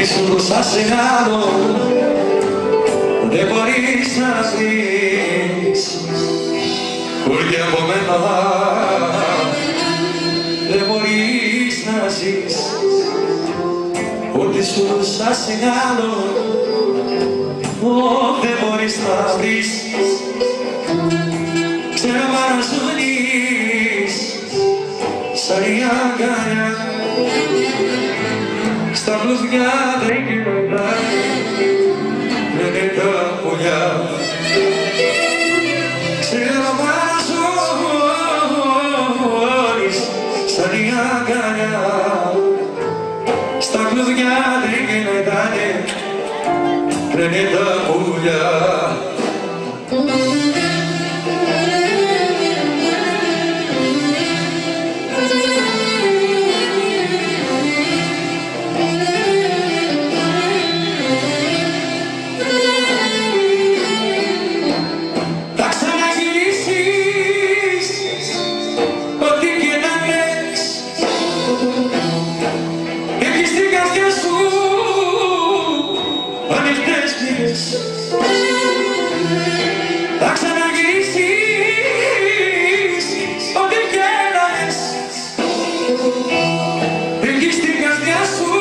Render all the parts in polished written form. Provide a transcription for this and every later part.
Ό,τι σου δώσα σε άλλο δεν μπορείς να βρεις, ούτε από μένα δεν μπορείς να ζεις. Ό,τι σου δώσα σε άλλο δεν μπορείς να βρεις. Ξέρω παραζωνείς σαν η αγκαλιά, στα κλουβιά δεν κυλάει, λένε τα πουλιά. Ξέρω παραζωνείς σαν η αγκαλιά, στα κλουβιά δεν κυλάει, λένε τα πουλιά. Θα ξαναγυρίσεις ό,τι και να λες, εκεί στην καρδιά σου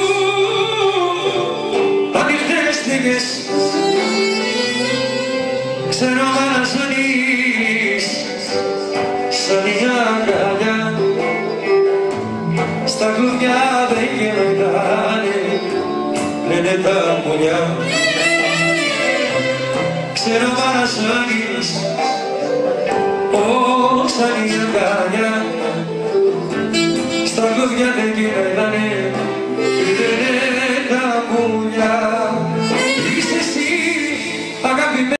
ανοιχτές στιγμές. Ξέρω παραζωνείς σαν η αγκαλιά, στα κλουβιά δεν κυλάνε, λένε τα πουλιά. Ξέρω παραζωνείς σαν η αγκαλιά, στα κλουβιά δεν κυλάνε, λένε τα πουλιά.